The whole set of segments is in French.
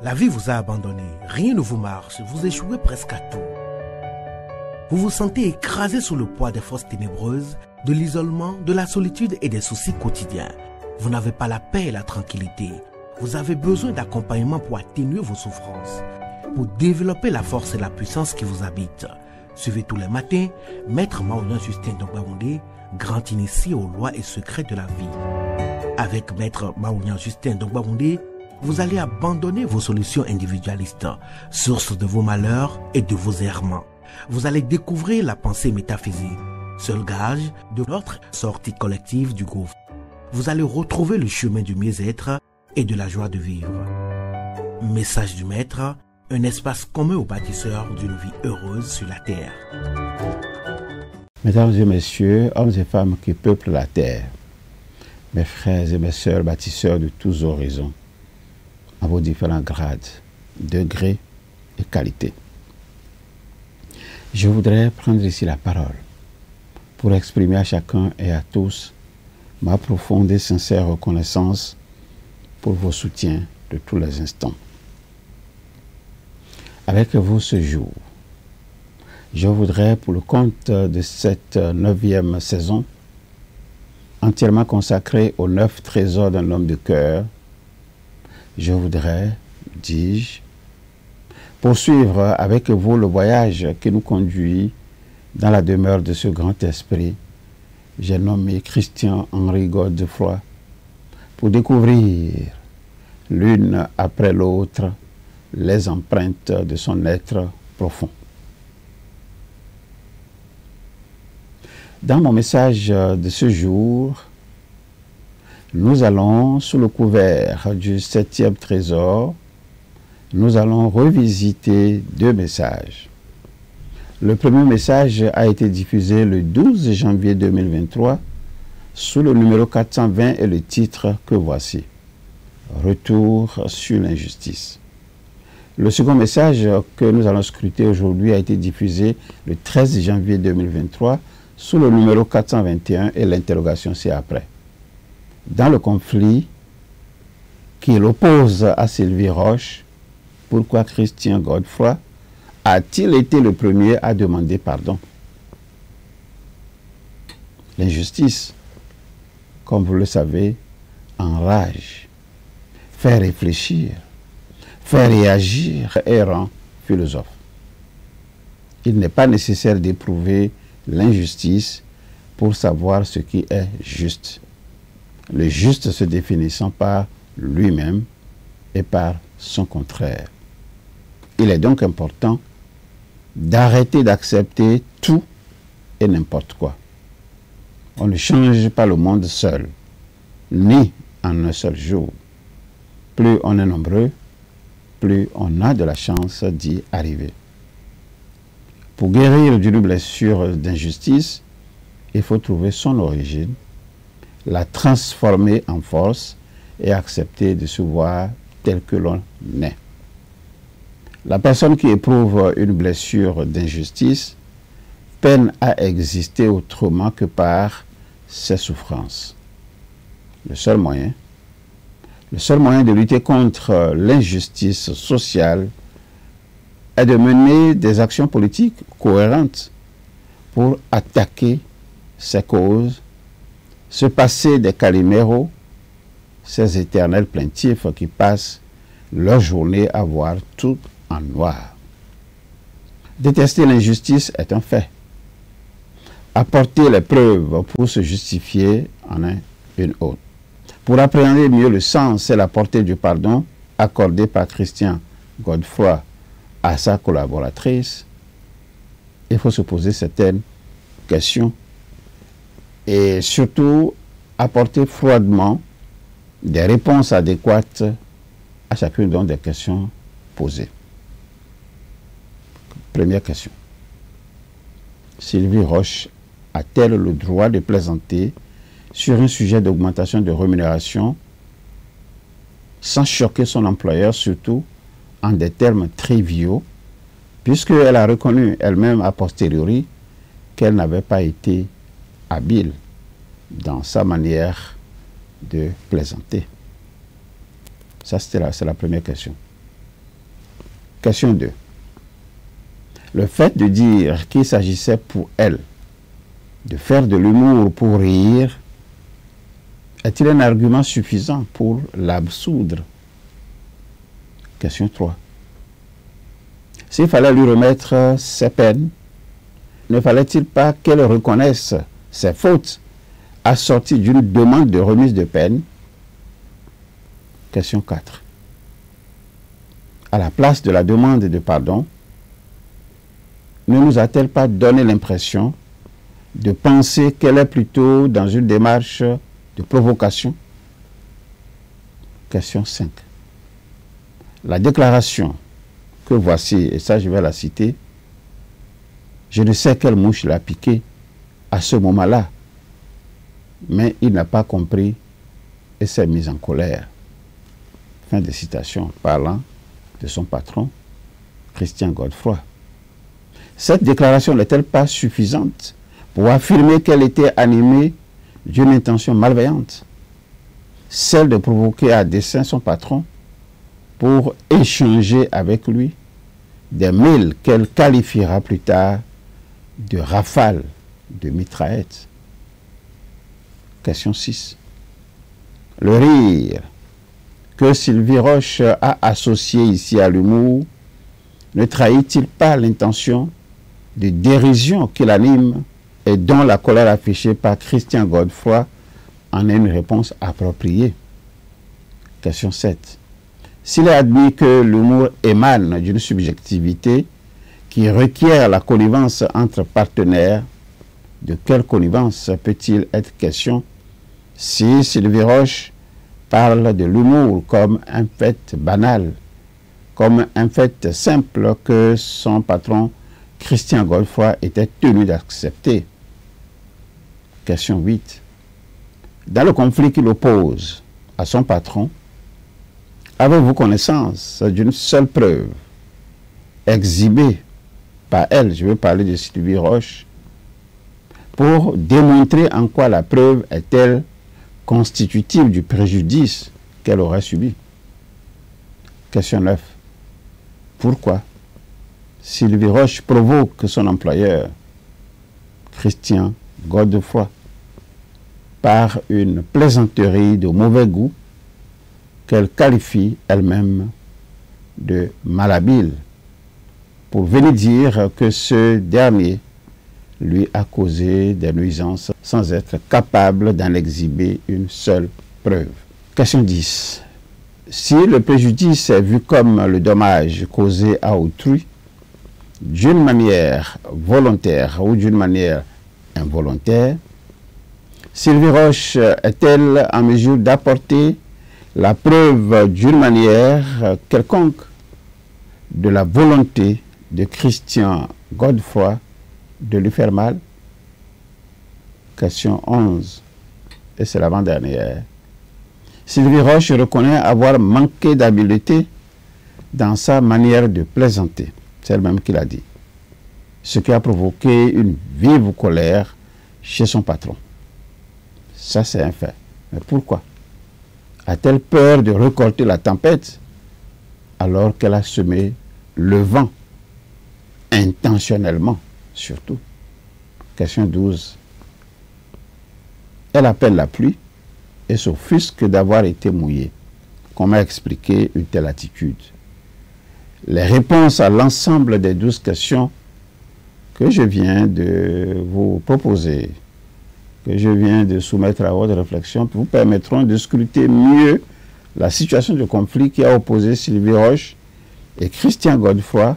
La vie vous a abandonné, rien ne vous marche, vous échouez presque à tout. Vous vous sentez écrasé sous le poids des forces ténébreuses, de l'isolement, de la solitude et des soucis quotidiens. Vous n'avez pas la paix et la tranquillité. Vous avez besoin d'accompagnement pour atténuer vos souffrances, pour développer la force et la puissance qui vous habitent. Suivez tous les matins Maître Maoulian Justin Dongbaoundé, grand initié aux lois et secrets de la vie. Avec Maître Maoulian Justin Dongbaoundé, vous allez abandonner vos solutions individualistes, source de vos malheurs et de vos errements. Vous allez découvrir la pensée métaphysique, seul gage de notre sortie collective du gouffre. Vous allez retrouver le chemin du mieux-être et de la joie de vivre. Message du Maître, un espace commun aux bâtisseurs d'une vie heureuse sur la terre. Mesdames et messieurs, hommes et femmes qui peuplent la terre, mes frères et mes sœurs bâtisseurs de tous horizons, à vos différents grades, degrés et qualités. Je voudrais prendre ici la parole pour exprimer à chacun et à tous ma profonde et sincère reconnaissance pour vos soutiens de tous les instants. Avec vous ce jour, je voudrais, pour le compte de cette 9e saison, entièrement consacrée aux 9 trésors d'un homme de cœur, je voudrais, dis-je, poursuivre avec vous le voyage qui nous conduit dans la demeure de ce grand esprit, j'ai nommé Christian-Henri Godefroy, pour découvrir l'une après l'autre les empreintes de son être profond. Dans mon message de ce jour, nous allons, sous le couvert du 7e trésor, nous allons revisiter 2 messages. Le premier message a été diffusé le 12 janvier 2023 sous le numéro 420 et le titre que voici. Retour sur l'injustice. Le second message que nous allons scruter aujourd'hui a été diffusé le 13 janvier 2023 sous le numéro 421 et l'interrogation c'est après. Dans le conflit qui l'oppose à Sylvie Roche, pourquoi Christian Godefroy a-t-il été le premier à demander pardon? L'injustice, comme vous le savez, enrage, fait réfléchir, fait réagir et rend philosophe. Il n'est pas nécessaire d'éprouver l'injustice pour savoir ce qui est juste. Le juste se définissant par lui-même et par son contraire. Il est donc important d'arrêter d'accepter tout et n'importe quoi. On ne change pas le monde seul, ni en un seul jour. Plus on est nombreux, plus on a de la chance d'y arriver. Pour guérir d'une blessure d'injustice, il faut trouver son origine, la transformer en force et accepter de se voir tel que l'on est. La personne qui éprouve une blessure d'injustice peine à exister autrement que par ses souffrances. Le seul moyen de lutter contre l'injustice sociale est de mener des actions politiques cohérentes pour attaquer ces causes, se passer des caliméros, ces éternels plaintifs qui passent leur journée à voir tout en noir. Détester l'injustice est un fait. Apporter les preuves pour se justifier en est une autre. Pour appréhender mieux le sens et la portée du pardon accordé par Christian Godefroy à sa collaboratrice, il faut se poser certaines questions et surtout apporter froidement des réponses adéquates à chacune des questions posées. Première question. Sylvie Roche a-t-elle le droit de plaisanter sur un sujet d'augmentation de rémunération sans choquer son employeur, surtout en des termes triviaux, puisqu'elle a reconnu elle-même a posteriori qu'elle n'avait pas été habile dans sa manière de plaisanter? Ça, c'est la première question. Question 2. Le fait de dire qu'il s'agissait pour elle de faire de l'humour pour rire est-il un argument suffisant pour l'absoudre? Question 3. S'il fallait lui remettre ses peines, ne fallait-il pas qu'elle reconnaisse ses fautes assorties d'une demande de remise de peine? Question 4. À la place de la demande de pardon, ne nous a-t-elle pas donné l'impression de penser qu'elle est plutôt dans une démarche de provocation? Question 5. La déclaration que voici, et ça je vais la citer, je ne sais quelle mouche l'a piqué à ce moment-là, mais il n'a pas compris et s'est mis en colère. Fin de citation, parlant de son patron, Christian Godefroy. Cette déclaration n'est-elle pas suffisante pour affirmer qu'elle était animée d'une intention malveillante, celle de provoquer à dessein son patron pour échanger avec lui des mails qu'elle qualifiera plus tard de rafales de mitraillettes? Question 6. Le rire que Sylvie Roche a associé ici à l'humour ne trahit-il pas l'intention de dérision qui l'anime et dont la colère affichée par Christian Godefroy en est une réponse appropriée? Question 7. S'il est admis que l'humour émane d'une subjectivité qui requiert la connivence entre partenaires, de quelle connivence peut-il être question si Sylvie Roche parle de l'humour comme un fait banal, comme un fait simple que son patron Christian Godefroy était tenu d'accepter? Question 8. Dans le conflit qu'il oppose à son patron, avez-vous connaissance d'une seule preuve exhibée par elle, je veux parler de Sylvie Roche, pour démontrer en quoi la preuve est-elle constitutive du préjudice qu'elle aurait subi? Question 9. Pourquoi Sylvie Roche provoque son employeur, Christian Godefroy, par une plaisanterie de mauvais goût qu'elle qualifie elle-même de malhabile, pour venir dire que ce dernier lui a causé des nuisances sans être capable d'en exhiber une seule preuve. Question 10. Si le préjudice est vu comme le dommage causé à autrui, d'une manière volontaire ou d'une manière involontaire, Sylvie Roche est-elle en mesure d'apporter la preuve d'une manière quelconque de la volonté de Christian Godefroy de lui faire mal? Question 11, et c'est l'avant-dernière. Sylvie Roche reconnaît avoir manqué d'habileté dans sa manière de plaisanter, c'est elle-même qui l'a dit, ce qui a provoqué une vive colère chez son patron. Ça, c'est un fait. Mais pourquoi a-t-elle peur de récolter la tempête alors qu'elle a semé le vent, intentionnellement surtout? Question 12. Elle appelle la pluie et s'offusque d'avoir été mouillée. Comment expliquer une telle attitude? Les réponses à l'ensemble des 12 questions que je viens de vous proposer, que je viens de soumettre à votre réflexion, vous permettront de scruter mieux la situation de conflit qui a opposé Sylvie Roche et Christian Godefroy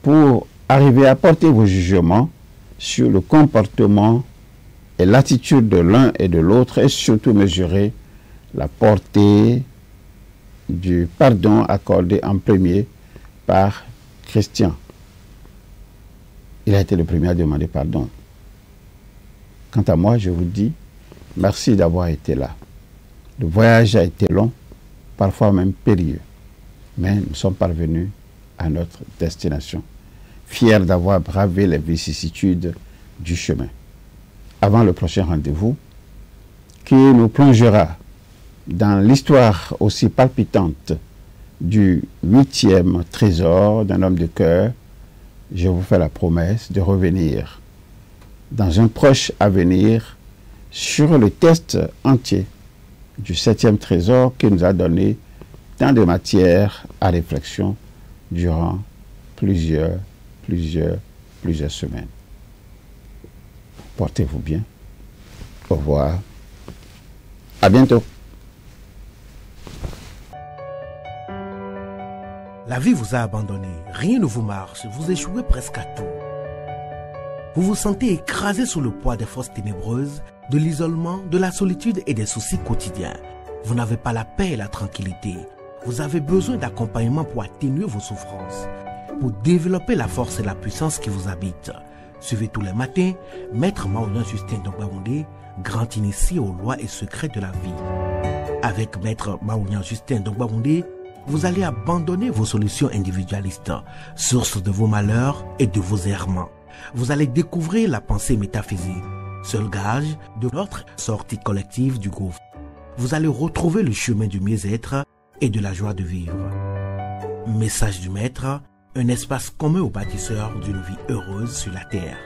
pour arriver à porter vos jugements sur le comportement et l'attitude de l'un et de l'autre et surtout mesurer la portée du pardon accordé en premier par Christian. Il a été le premier à demander pardon. Quant à moi, je vous dis merci d'avoir été là. Le voyage a été long, parfois même périlleux, mais nous sommes parvenus à notre destination, fiers d'avoir bravé les vicissitudes du chemin. Avant le prochain rendez-vous, qui nous plongera dans l'histoire aussi palpitante du 8e trésor d'un homme de cœur, je vous fais la promesse de revenir dans un proche avenir sur le test entier du 7e trésor qui nous a donné tant de matière à réflexion durant plusieurs semaines. Portez-vous bien. Au revoir. À bientôt. La vie vous a abandonné, rien ne vous marche, vous échouez presque à tout. Vous vous sentez écrasé sous le poids des forces ténébreuses, de l'isolement, de la solitude et des soucis quotidiens. Vous n'avez pas la paix et la tranquillité. Vous avez besoin d'accompagnement pour atténuer vos souffrances, pour développer la force et la puissance qui vous habitent. Suivez tous les matins Maître Maouyan Justin Dongbaoundé, grand initié aux lois et secrets de la vie. Avec Maître Maouyan Justin Dongbaoundé, vous allez abandonner vos solutions individualistes, source de vos malheurs et de vos errements. Vous allez découvrir la pensée métaphysique, seul gage de notre sortie collective du gouffre. Vous allez retrouver le chemin du mieux-être et de la joie de vivre. Message du Maître, un espace commun aux bâtisseurs d'une vie heureuse sur la terre.